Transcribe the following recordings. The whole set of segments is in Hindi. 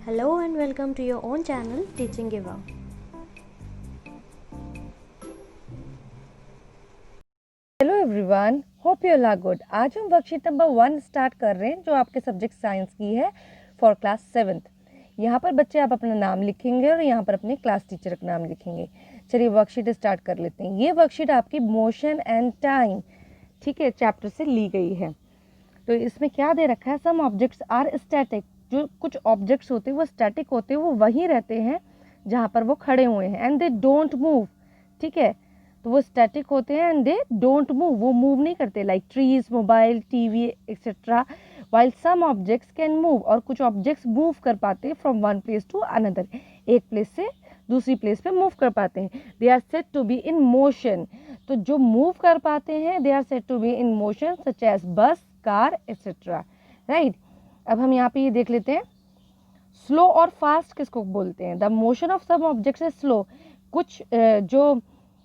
Hello and welcome to your own channel Teaching Eva. Hello everyone, hope you all are good. आज हम वर्कशीट नंबर 1 स्टार्ट कर रहे हैं जो आपके सब्जेक्ट साइंस की है फॉर क्लास 7th। यहाँ पर बच्चे आप अपना नाम लिखेंगे और यहाँ पर अपने क्लास टीचर का नाम लिखेंगे। चलिए वर्कशीट स्टार्ट कर लेते हैं। ये वर्कशीट आपकी मोशन एंड टाइम, ठीक है, चैप्टर से ली गई है। तो इसमें क्या दे रखा है, सम ऑब्जेक्ट्स आर स्टैटिक। जो कुछ ऑब्जेक्ट्स होते हैं वो स्टैटिक होते हैं, वो वहीं रहते हैं जहाँ पर वो खड़े हुए हैं, एंड दे डोंट मूव। ठीक है, तो वो स्टैटिक होते हैं एंड दे डोंट मूव, वो मूव नहीं करते, like trees, mobile, TV etcetera. While some objects can move, और कुछ ऑब्जेक्ट्स मूव कर पाते हैं from one place to another, एक प्लेस से दूसरी प्लेस पे मूव कर पाते हैं। They are said to be in motion. तो जो मूव कर पाते हैं they are said to be in motion, such as bus, car etcetera. Right, अब हम यहाँ पे ये देख लेते हैं, स्लो और फास्ट किसको बोलते हैं। The motion of some objects is slow. कुछ जो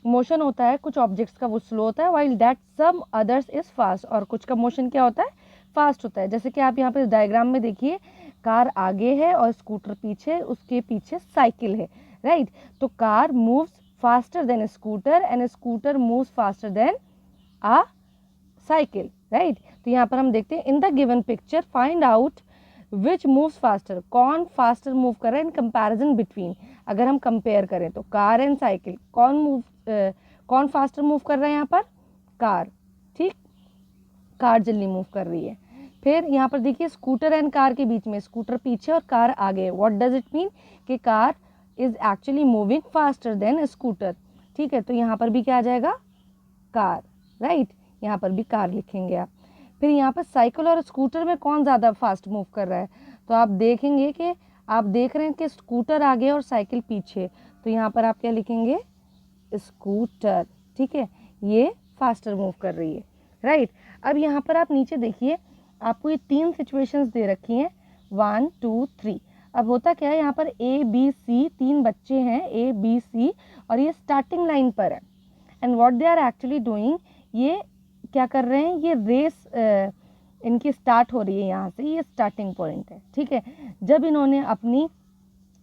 मोशन होता है कुछ ऑब्जेक्ट्स का वो स्लो होता है, while that some others is fast, और कुछ का मोशन क्या होता है, फास्ट होता है। जैसे कि आप यहाँ पे डायग्राम में देखिए, कार आगे है और स्कूटर पीछे, उसके पीछे साइकिल है। राइट, तो car moves faster than scooter and scooter moves faster than a cycle. Right, तो यहाँ पर हम देखते हैं, in the given picture find out which moves faster. कौन फास्टर मूव कर रहा है इन कंपैरिजन बिटवीन। अगर हम कंपेयर करें तो कार एंड साइकिल, कौन फास्टर मूव कर रहा है यहाँ पर, कार। ठीक, कार जल्दी मूव कर रही है। फिर यहाँ पर देखिए, स्कूटर एंड कार के बीच में, स्कूटर पीछे और कार आगे। व्हाट डज इट मीन कि car is actually moving faster than scooter. ठीक है, तो यहाँ पर भी क्या आ जाएगा, कार। राइट, यहाँ पर भी कार लिखेंगे आप। फिर यहाँ पर साइकिल और स्कूटर में कौन ज़्यादा फास्ट मूव कर रहा है, तो आप देखेंगे कि आप देख रहे हैं कि स्कूटर आगे और साइकिल पीछे, तो यहाँ पर आप क्या लिखेंगे, स्कूटर। ठीक है, ये फास्टर मूव कर रही है। राइट, अब यहाँ पर आप नीचे देखिए, आपको ये 3 सिचुएशंस दे रखी हैं, 1 2 3। अब होता क्या है, यहाँ पर ए बी सी 3 बच्चे हैं, ए बी सी, और ये स्टार्टिंग लाइन पर है। And what they are actually doing, ये क्या कर रहे हैं, ये रेस इनकी स्टार्ट हो रही है यहाँ से, ये स्टार्टिंग पॉइंट है। ठीक है, जब इन्होंने अपनी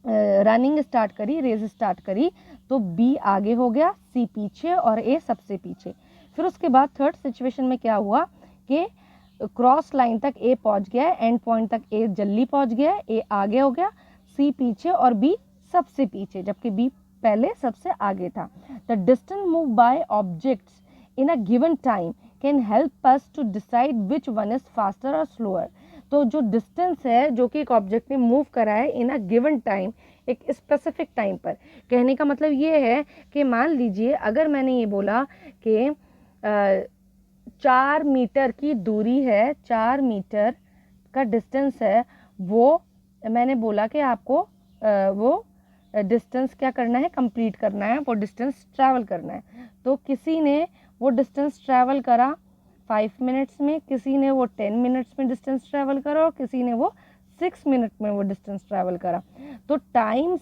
रनिंग स्टार्ट करी, रेस स्टार्ट करी, तो बी आगे हो गया, सी पीछे और ए सबसे पीछे। फिर उसके बाद थर्ड सिचुएशन में क्या हुआ कि क्रॉस लाइन तक ए पहुंच गया, एंड पॉइंट तक ए जल्दी पहुंच गया, ए आगे हो गया, सी पीछे और बी सबसे पीछे, जबकि बी पहले सबसे आगे था। The distance move by objects in a given time can help us to decide which one is faster और स्लोअर। तो जो डिस्टेंस है जो कि एक ऑब्जेक्ट ने मूव करा है इन अ गिवन टाइम, एक स्पेसिफिक टाइम पर, कहने का मतलब ये है कि मान लीजिए अगर मैंने ये बोला कि 4 मीटर की दूरी है, 4 मीटर का डिस्टेंस है, वो मैंने बोला कि आपको वो डिस्टेंस क्या करना है, कंप्लीट करना है, वो डिस्टेंस ट्रैवल करना है। तो किसी ने वो डिस्टेंस ट्रैवल करा 5 मिनट्स में, किसी ने वो 10 मिनट्स में डिस्टेंस ट्रैवल करा, और किसी ने वो 6 मिनट में वो डिस्टेंस ट्रैवल करा। तो टाइम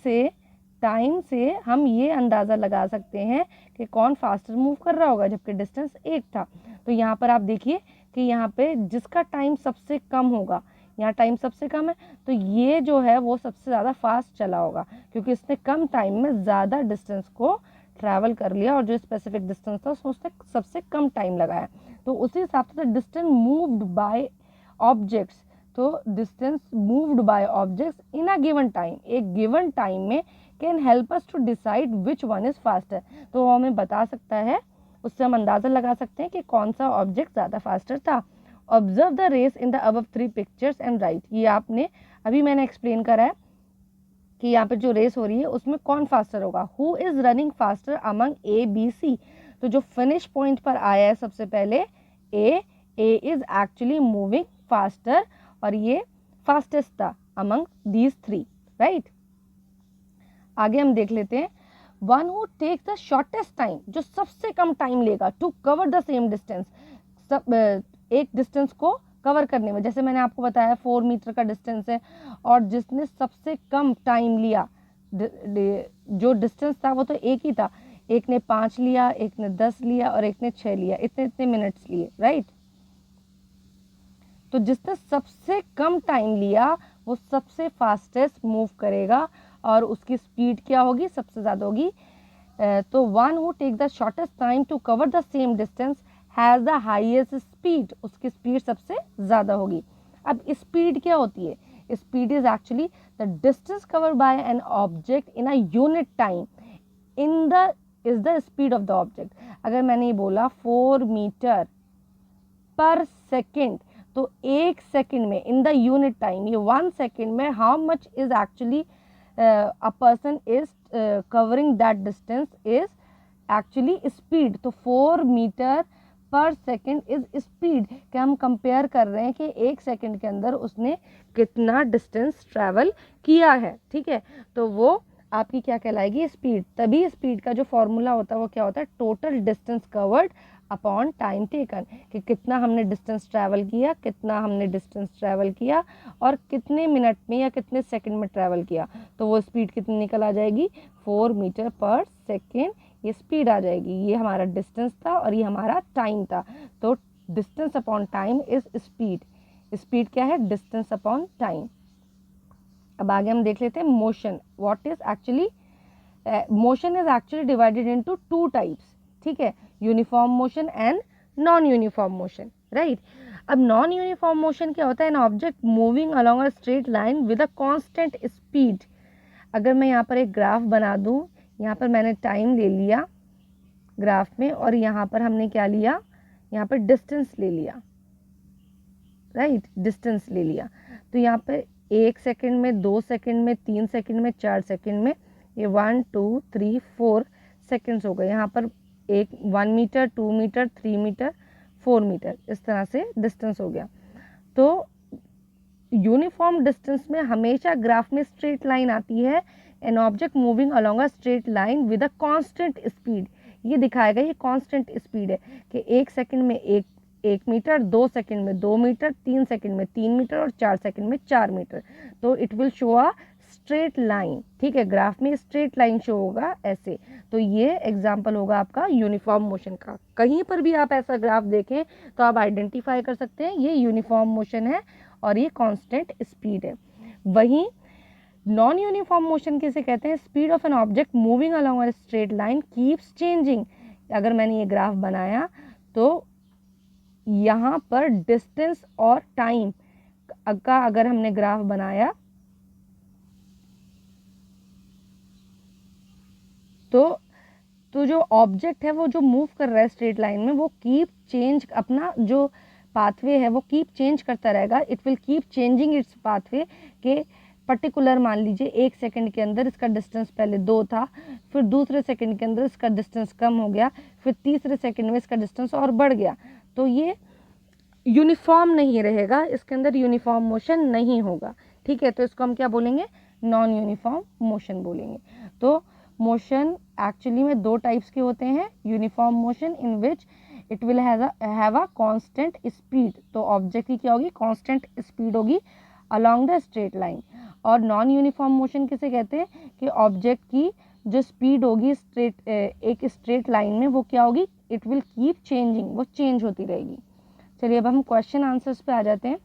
से हम ये अंदाज़ा लगा सकते हैं कि कौन फास्टर मूव कर रहा होगा, जबकि डिस्टेंस एक था। तो यहाँ पर आप देखिए कि यहाँ पे जिसका टाइम सबसे कम होगा, यहाँ टाइम सबसे कम है, तो ये जो है वो सबसे ज़्यादा फास्ट चला होगा, क्योंकि इसने कम टाइम में ज़्यादा डिस्टेंस को ट्रैवल कर लिया, और जो स्पेसिफिक डिस्टेंस था उसने सबसे कम टाइम लगाया। तो उसी हिसाब से डिस्टेंस मूव्ड बाय ऑब्जेक्ट्स, तो distance moved by objects in a given time, एक गिवन टाइम में, can help us to decide which one is faster. तो वो हमें बता सकता है, उससे हम अंदाज़ा लगा सकते हैं कि कौन सा ऑब्जेक्ट ज़्यादा फास्टर था। Observe the race in the above 3 pictures and write. ये आपने अभी मैंने एक्सप्लेन करा है कि यहाँ पे जो रेस हो रही है उसमें कौन फास्टर होगा, who is running faster among A B C. तो जो फिनिश पॉइंट पर आया है सबसे पहले A is actually moving faster, और ये फास्टेस्ट था अमंग दीज 3। राइट, आगे हम देख लेते हैं, one who takes the shortest time, जो सबसे कम टाइम लेगा to cover the same distance, एक डिस्टेंस को कवर करने में। जैसे मैंने आपको बताया 4 मीटर का डिस्टेंस है, और जिसने सबसे कम टाइम लिया, जो डिस्टेंस था वो तो एक ही था, एक ने 5 लिया, एक ने 10 लिया और एक ने 6 लिया, इतने इतने मिनट्स लिए। राइट, तो जिसने सबसे कम टाइम लिया वो सबसे फास्टेस्ट मूव करेगा और उसकी स्पीड क्या होगी, सबसे ज़्यादा होगी। तो one who take the shortest time to cover the same distance has the highest speed, उसकी स्पीड सबसे ज़्यादा होगी। अब स्पीड क्या होती है, speed is actually the distance covered by an object in a unit time in the is the speed of the object. अगर मैंने ये बोला 4 मीटर पर सेकेंड, तो 1 सेकेंड में इन द यूनिट टाइम, ये 1 सेकेंड में how much is actually a person is covering that distance is actually speed। तो 4 metre per second is speed, क्या हम कंपेयर कर रहे हैं कि 1 सेकेंड के अंदर उसने कितना डिस्टेंस ट्रैवल किया है, ठीक है। तो वो आपकी क्या कहलाएगी, स्पीड। तभी स्पीड का जो फॉर्मूला होता है वो क्या होता है, total distance covered upon time taken, कि कितना हमने डिस्टेंस ट्रैवल किया, कितना हमने डिस्टेंस ट्रैवल किया और कितने मिनट में या कितने सेकंड में ट्रैवल किया, तो वो स्पीड कितनी निकल आ जाएगी, 4 मीटर पर सेकेंड, ये स्पीड आ जाएगी। ये हमारा डिस्टेंस था और ये हमारा टाइम था। तो distance upon time is speed. Speed क्या है, डिस्टेंस अपॉन टाइम। अब आगे हम देख लेते हैं motion. What is actually motion is actually divided into 2 types, ठीक है, uniform motion and non uniform motion, right. अब नॉन यूनिफॉर्म मोशन क्या होता है, an object moving along a straight line with a constant speed. अगर मैं यहाँ पर एक ग्राफ बना दूँ, यहाँ पर मैंने टाइम ले लिया ग्राफ में और यहाँ पर हमने क्या लिया, यहाँ पर डिस्टेंस ले लिया, राइट, डिस्टेंस ले लिया। तो यहाँ पर 1 सेकेंड में, 2 सेकेंड में, 3 सेकेंड में, 4 सेकेंड में, ये 1 2 3 4 सेकेंड्स हो गए। यहाँ पर 1 मीटर, 2 मीटर, 3 मीटर, 4 मीटर, इस तरह से डिस्टेंस हो गया। तो यूनिफॉर्म डिस्टेंस में हमेशा ग्राफ में स्ट्रेट लाइन आती है, an object moving along a straight line with a constant speed. ये दिखाएगा ये कांस्टेंट स्पीड है कि 1 सेकेंड में 1 मीटर, 2 सेकेंड में 2 मीटर, 3 सेकेंड में 3 मीटर और 4 सेकेंड में 4 मीटर। तो it will show a straight line, ठीक है, ग्राफ में स्ट्रेट लाइन शो होगा ऐसे। तो ये एग्जांपल होगा आपका यूनिफॉर्म मोशन का। कहीं पर भी आप ऐसा ग्राफ देखें तो आप आइडेंटिफाई कर सकते हैं ये यूनिफॉर्म मोशन है और ये कांस्टेंट स्पीड है। वहीं नॉन यूनिफॉर्म मोशन किसे कहते हैं, speed of an object moving along a straight line keeps changing. अगर मैंने ये ग्राफ बनाया तो यहाँ पर डिस्टेंस और टाइम का अगर हमने ग्राफ बनाया तो जो ऑब्जेक्ट है वो जो मूव कर रहा है स्ट्रेट लाइन में, वो कीप चेंज, अपना जो पाथवे है वो कीप चेंज करता रहेगा। It will keep changing it's pathway के पर्टिकुलर, मान लीजिए 1 सेकंड के अंदर इसका डिस्टेंस पहले 2 था, फिर दूसरे सेकंड के अंदर इसका डिस्टेंस कम हो गया, फिर तीसरे सेकंड में इसका डिस्टेंस और बढ़ गया। तो ये यूनिफॉर्म नहीं रहेगा, इसके अंदर यूनिफॉर्म मोशन नहीं होगा, ठीक है। तो इसको हम क्या बोलेंगे, नॉन यूनिफॉर्म मोशन बोलेंगे। तो मोशन एक्चुअली में 2 टाइप्स के होते हैं, uniform motion in which it will have a constant speed, तो ऑब्जेक्ट की क्या होगी, कांस्टेंट स्पीड होगी अलोंग द स्ट्रेट लाइन। और नॉन यूनिफॉर्म मोशन किसे कहते हैं कि ऑब्जेक्ट की जो स्पीड होगी एक स्ट्रेट लाइन में वो क्या होगी, इट विल कीप चेंजिंग, वो चेंज होती रहेगी। चलिए अब हम क्वेश्चन आंसर्स पे आ जाते हैं।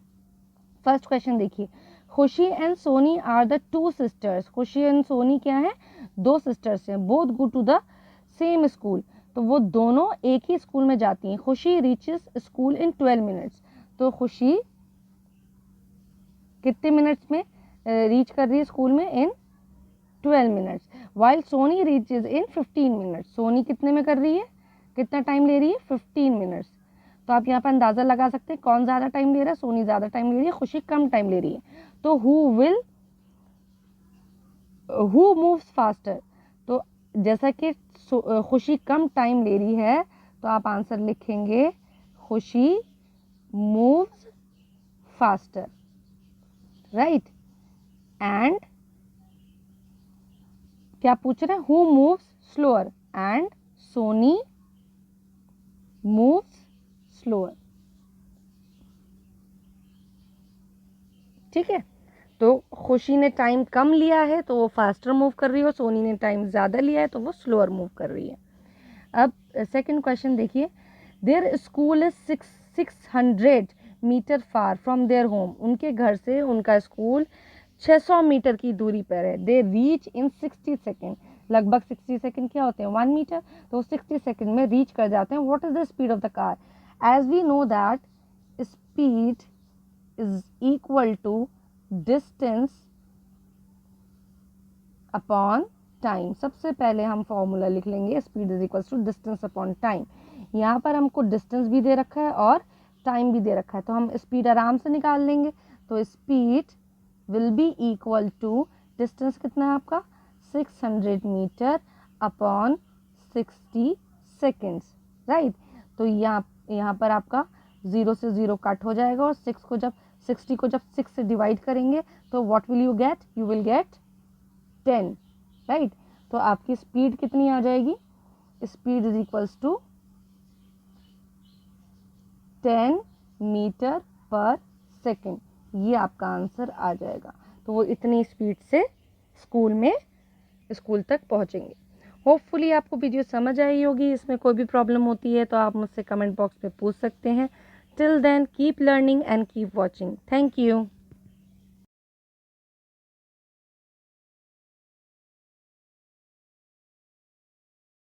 फर्स्ट क्वेश्चन देखिए, Khushi and Soni are the 2 sisters. Khushi and Soni क्या है, 2 सिस्टर्स हैं, both go to the same school, तो वो दोनों एक ही स्कूल में जाती हैं। खुशी रीचेस स्कूल इन 12 मिनट्स, तो खुशी कितने मिनट्स में रीच कर रही है स्कूल में, इन 12 मिनट्स, वाइल सोनी रीचेस इन 15 मिनट्स। सोनी कितने में कर रही है, कितना टाइम ले रही है, 15 मिनट्स। तो आप यहाँ पर अंदाजा लगा सकते हैं कौन ज़्यादा टाइम ले रहा है, सोनी ज़्यादा टाइम ले रही है, खुशी कम टाइम ले रही है। तो हु मूव्स फास्टर, तो जैसा कि खुशी कम टाइम ले रही है तो आप आंसर लिखेंगे खुशी मूव्स फास्टर, राइट। एंड क्या पूछ रहे हैं, who moves slower, and Soni moves slower, ठीक है। तो खुशी ने टाइम कम लिया है तो वो फास्टर मूव कर रही है, सोनी ने टाइम ज़्यादा लिया है तो वो स्लोअर मूव कर रही है। अब सेकंड क्वेश्चन देखिए, their school is 600 metre far from their home. उनके घर से उनका स्कूल 600 मीटर की दूरी पर है। दे रीच इन 60 सेकेंड, लगभग 60 सेकेंड क्या होते हैं 1 मीटर, तो 60 सेकेंड में रीच कर जाते हैं। What is the speed of the car? As we know that speed is equal to distance upon time. सबसे पहले हम फॉर्मूला लिख लेंगे, speed is equal to distance upon time. यहाँ पर हमको डिस्टेंस भी दे रखा है और टाइम भी दे रखा है, तो हम स्पीड आराम से निकाल लेंगे। तो speed will be equal to, distance कितना है आपका 600 मीटर अपॉन 60 सेकेंड्स, राइट। तो यहाँ पर आपका 0 से 0 कट हो जाएगा और 60 को जब 6 से डिवाइड करेंगे तो what will you get? You will get 10, right. तो आपकी स्पीड कितनी आ जाएगी? Speed is equals to 10 metre per second. ये आपका आंसर आ जाएगा। तो वो इतनी स्पीड से स्कूल तक पहुंचेंगे। होपफुली आपको वीडियो समझ आई होगी। इसमें कोई भी प्रॉब्लम होती है तो आप मुझसे कमेंट बॉक्स में पूछ सकते हैं। Till then keep learning and keep watching. Thank you.